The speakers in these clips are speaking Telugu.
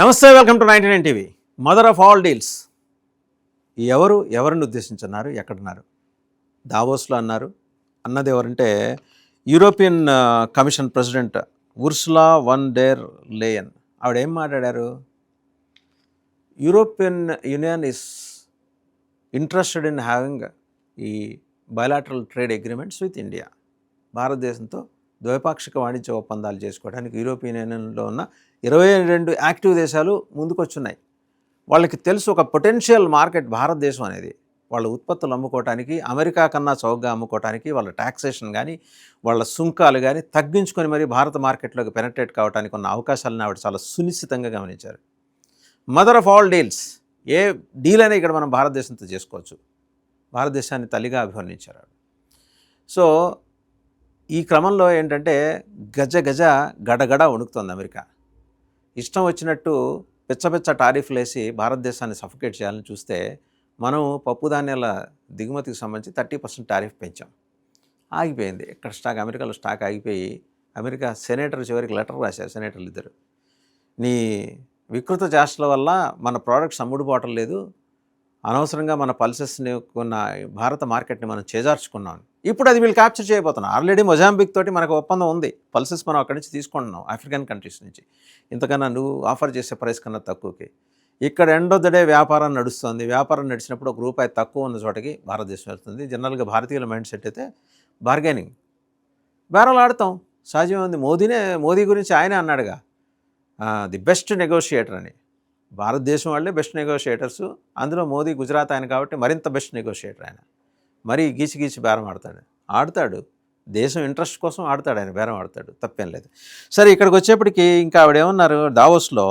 నమస్తే, welcome to 99 TV. Mother of all deals. ఎవరిని ఉద్దేశించున్నారు, ఎక్కడున్నారు? దావోస్లో అన్నారు. అన్నది ఎవరంటే European Commission president Ursula von der Leyen. ఆవిడ ఏం మాట్లాడారు? European Union is interested in having ఈ bilateral trade agreements with India. భారతదేశంతో ద్వైపాక్షిక వాణిజ్య ఒప్పందాలు చేసుకోవడానికి యూరోపియన్ యూనియన్లో ఉన్న 22 యాక్టివ్ దేశాలు ముందుకొచ్చున్నాయి. వాళ్ళకి తెలుసు ఒక పొటెన్షియల్ మార్కెట్ భారతదేశం అనేది. వాళ్ళ ఉత్పత్తులు అమ్ముకోవటానికి, అమెరికా కన్నా చౌకగా అమ్ముకోవటానికి, వాళ్ళ ట్యాక్సేషన్ కానీ, వాళ్ళ సుంకాలు కానీ తగ్గించుకొని మరి భారత మార్కెట్లోకి పెనట్రేట్ కావడానికి ఉన్న అవకాశాలను ఆవిడ చాలా సునిశ్చితంగా గమనించారు. Mother of all deals. A deal అయినా ఇక్కడ మనం భారతదేశంతో చేసుకోవచ్చు. భారతదేశాన్ని తల్లిగా అభివర్ణించారు. సో ఈ క్రమంలో ఏంటంటే గడగడ వణుకుతోంది అమెరికా. ఇష్టం వచ్చినట్టు పిచ్చ టారిఫ్లు వేసి భారతదేశాన్ని సఫికేట్ చేయాలని చూస్తే మనం పప్పు ధాన్యాల దిగుమతికి సంబంధించి 30% టారిఫ్ పెంచాం. ఆగిపోయింది ఇక్కడ స్టాక్. అమెరికాలో స్టాక్ ఆగిపోయి అమెరికా సెనేటర్ చివరికి లెటర్ రాశారు. సెనేటర్లు ఇద్దరు, నీ వికృత చేష్టల వల్ల మన ప్రోడక్ట్స్ అమ్ముడుపోవటం లేదు, అనవసరంగా మన పల్సెస్ని కొన్న భారత మార్కెట్ని మనం చేజార్చుకున్నాం. ఇప్పుడు అది వీళ్ళు క్యాప్చర్ చేయబోతున్నాం. ఆల్రెడీ మొజాంబిక్ తోటి మనకు ఒప్పందం ఉంది. పల్సెస్ మనం అక్కడి నుంచి తీసుకుంటున్నాం, ఆఫ్రికన్ కంట్రీస్ నుంచి. ఇంతకన్నా నువ్వు ఆఫర్ చేసే ప్రైస్ కన్నా తక్కువకి. ఇక్కడ ఎండ్ ఆఫ్ ద డే వ్యాపారం నడుస్తుంది. వ్యాపారం నడిచినప్పుడు ఒక రూపాయి తక్కువ ఉన్న చోటకి భారతదేశం వెళ్తుంది. జనరల్గా భారతీయుల మైండ్ సెట్ అయితే బార్గెనింగ్, బేరాలు ఆడతాం, సహజమే ఉంది. మోదీ గురించి ఆయనే అన్నాడుగా, ది బెస్ట్ నెగోషియేటర్ అని. భారతదేశం వాళ్ళే బెస్ట్ నెగోషియేటర్స్. అందులో మోదీ గుజరాత్ ఆయన కాబట్టి మరింత బెస్ట్ నెగోషియేటర్ ఆయన. మరీ గీచి బేరం ఆడతాడు. దేశం ఇంట్రెస్ట్ కోసం ఆడతాడు ఆయన, బేరం ఆడతాడు, తప్పేం లేదు. సరే, ఇక్కడికి వచ్చేప్పటికి ఇంకా ఆవిడేమన్నారు, దావోస్లో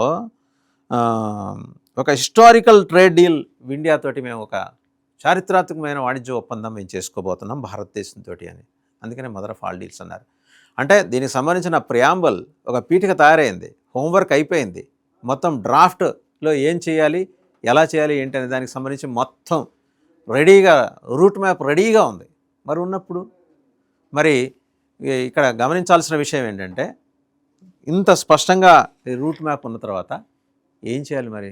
ఒక హిస్టారికల్ ట్రేడ్ డీల్ ఇండియాతోటి మేము ఒక చారిత్రాత్మకమైన వాణిజ్య ఒప్పందం మేము చేసుకోబోతున్నాం భారతదేశంతో అని. అందుకనే మదర్ ఆఫ్ ఆల్ డీల్స్ అన్నారు. అంటే దీనికి సంబంధించిన ప్రియాంబల్ ఒక పీఠిక తయారైంది, హోంవర్క్ అయిపోయింది. మొత్తం డ్రాఫ్ట్లో ఏం చేయాలి, ఎలా చేయాలి, ఏంటి అనే దానికి సంబంధించి మొత్తం రెడీగా, రూట్ మ్యాప్ రెడీగా ఉంది. మరి ఉన్నప్పుడు మరి ఇక్కడ గమనించాల్సిన విషయం ఏంటంటే, ఇంత స్పష్టంగా రూట్ మ్యాప్ ఉన్న తర్వాత ఏం చేయాలి? మరి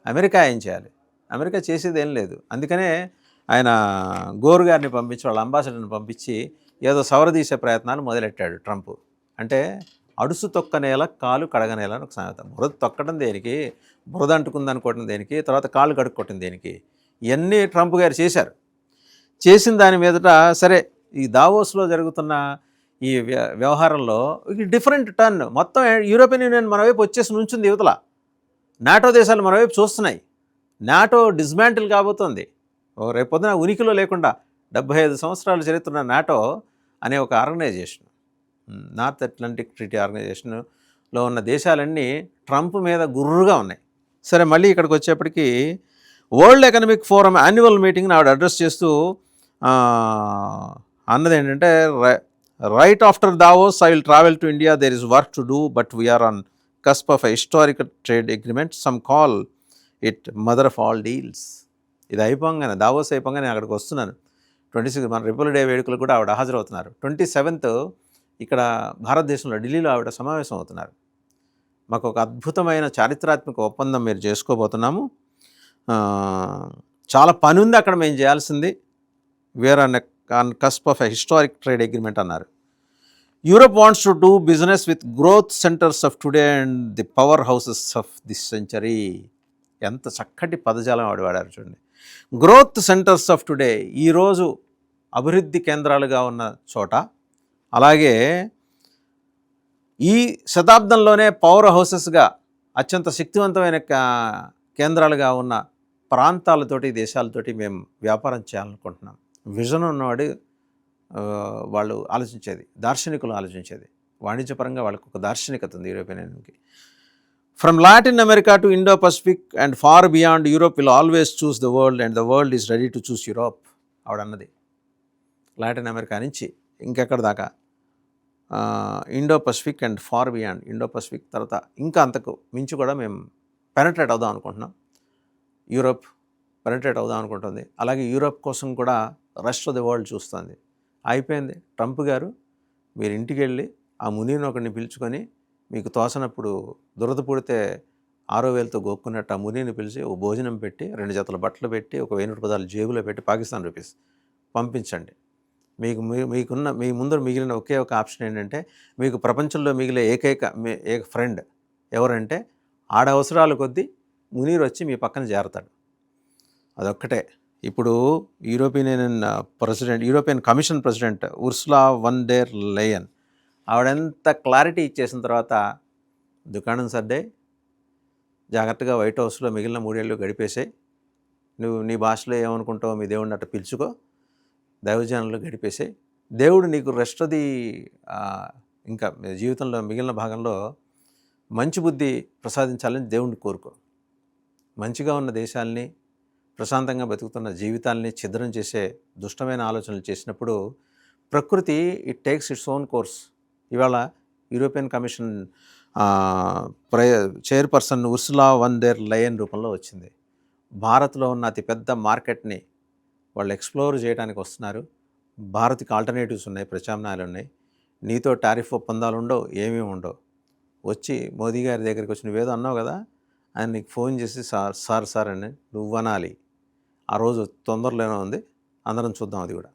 అమెరికా ఏం చేయాలి? అమెరికా చేసేది ఏం లేదు. అందుకనే ఆయన గోర్ గారిని పంపించి, వాళ్ళ అంబాసిడర్ని పంపించి ఏదో సవరదీసే ప్రయత్నాలు మొదలెట్టాడు ట్రంప్. అంటే అడుసు తొక్కనేల కాలు కడగనేల అని ఒక సామెత. బురద తొక్కడం దేనికి, బురద అంటుకుంది అనుకోవటం దేనికి, తర్వాత కాళ్ళు కడుక్కోవటం దేనికి? ఇవన్నీ ట్రంప్ గారు చేశారు. చేసిన దాని మీదట సరే, ఈ దావోస్లో జరుగుతున్న ఈ వ్యవహారంలో డిఫరెంట్ టర్న్. మొత్తం యూరోపియన్ యూనియన్ మన వైపు వచ్చేసి నుంచింది యువతల. నాటో దేశాలు మన వైపు చూస్తున్నాయి. నాటో డిస్మాంటిల్ కాబోతోంది. రేపొద్దున ఉనికిలో లేకుండా 75 సంవత్సరాల చరిత్ర ఉన్న నాటో అనే ఒక ఆర్గనైజేషన్, నార్త్ అట్లాంటిక్ ట్రీటీ ఆర్గనైజేషన్లో ఉన్న దేశాలన్నీ ట్రంప్ మీద గుర్రుగా ఉన్నాయి. సరే, మళ్ళీ ఇక్కడికి వచ్చేప్పటికి వరల్డ్ ఎకనామిక్ ఫోరం యాన్యువల్ మీటింగ్ని ఆవిడ అడ్రస్ చేస్తూ అన్నది ఏంటంటే, right after Davos I will travel to India, there is work to do but we're on cusp of a historical trade agreement, some call it mother of all deals. ఇది అయిపోగానే, దావోస్ అయిపోగానే నేను అక్కడికి వస్తున్నాను. 26 మన రిపబ్లిక్ డే వేడుకలు కూడా ఆవిడ హాజరవుతున్నారు. 27th ఇక్కడ భారతదేశంలో ఢిల్లీలో ఆవిడ సమావేశం అవుతున్నారు. మాకు ఒక అద్భుతమైన చారిత్రాత్మక ఒప్పందం మీరు చేసుకోబోతున్నాము, చాలా పని ఉంది అక్కడ మేము చేయాల్సింది, we're on cusp of a historic trade agreement అన్నారు. Europe wants to do business with growth centres of today and the power houses of this century. ఎంత చక్కటి పదజాలం ఆవిడ వాడారు చూడండి. గ్రోత్ సెంటర్స్ ఆఫ్ టుడే, ఈరోజు అభివృద్ధి కేంద్రాలుగా ఉన్న చోట, అలాగే ఈ శతాబ్దంలోనే పవర్ హౌసెస్గా అత్యంత శక్తివంతమైన కేంద్రాలుగా ఉన్న ప్రాంతాలతోటి, దేశాలతోటి మేము వ్యాపారం చేయాలనుకుంటున్నాం. విజన్ ఉన్నవాడు వాళ్ళు ఆలోచించేది, దార్శనికులు ఆలోచించేది. వాణిజ్యపరంగా వాళ్ళకు ఒక దార్శనికత ఉంది యూరోపియన్ యూనియన్కి. From Latin America to Indo Pacific and far beyond, Europe will always choose the world and the world is ready to choose Europe. ఆవిడ అన్నది లాటిన్ అమెరికా నుంచి ఇంకెక్కడ దాకా, Indo Pacific and far beyond, Indo Pacific తర్వాత ఇంకా అంతకు మించి కూడా మేము పెనట్రేట్ అవుదాం అనుకుంటున్నాం. యూరోప్ పెనట్రేట్ అవుదాం అనుకుంటుంది. అలాగే యూరోప్ కోసం కూడా రెస్ట్ ఆఫ్ ది వరల్డ్ చూస్తుంది. అయిపోయింది. ట్రంప్ గారు మీరు ఇంటికి వెళ్ళి ఆ మునీని ఒకరిని పిలుచుకొని, మీకు తోసనప్పుడు దురద పుడితే ఆరో వేలుతో గోక్కున్నట్టు ఆ మునిని పిలిచి ఓ భోజనం పెట్టి 2 జతల బట్టలు పెట్టి ఒక 1000 రూపాయలు జేబులో పెట్టి పాకిస్తాన్ రూపీస్ పంపించండి. మీ ముందర మిగిలిన ఒకే ఒక ఆప్షన్ ఏంటంటే మీకు ప్రపంచంలో మిగిలే ఏక ఫ్రెండ్ ఎవరంటే ఆడ అవసరాల కొద్దీ మునీర్ వచ్చి మీ పక్కన చేరతాడు. అదొక్కటే. ఇప్పుడు European Commission president Ursula von der Leyen ఆవిడెంత క్లారిటీ ఇచ్చేసిన తర్వాత దుకాణం సర్దే జాగ్రత్తగా వైట్ హౌస్లో మిగిలిన 3 ఏళ్ళు గడిపేసాయి. నువ్వు నీ భాషలో ఏమనుకుంటావో మీ దేవుడిని అట్ట పిలుచుకో, దైవజనులు గడిపేసాయి. దేవుడు నీకు రెస్ట్ అది ఇంకా జీవితంలో మిగిలిన భాగంలో మంచి బుద్ధి ప్రసాదించాలని దేవుణ్ణి కోరుకో. మంచిగా ఉన్న దేశాలని, ప్రశాంతంగా బతుకుతున్న జీవితాలని ఛిద్రం చేసే దుష్టమైన ఆలోచనలు చేసినప్పుడు ప్రకృతి it takes its own course. ఇవాళ European Commission chairperson Ursula von der Leyen రూపంలో వచ్చింది. భారత్లో ఉన్న అతిపెద్ద మార్కెట్ని వాళ్ళు ఎక్స్ప్లోర్ చేయడానికి వస్తున్నారు. భారత్కి ఆల్టర్నేటివ్స్ ఉన్నాయి, ప్రత్యామ్నాయాలు ఉన్నాయి. నీతో టారిఫ్ ఒప్పందాలు ఉండవు, ఏమీ ఉండవు. వచ్చి మోదీ గారి దగ్గరికి వచ్చి నువ్వేదో అన్నావు కదా, ఆయన నీకు ఫోన్ చేసి సార్ అని నువ్వు అనాలి. ఆ రోజు తొందరలోనే ఉంది, అందరం చూద్దాం అది కూడా.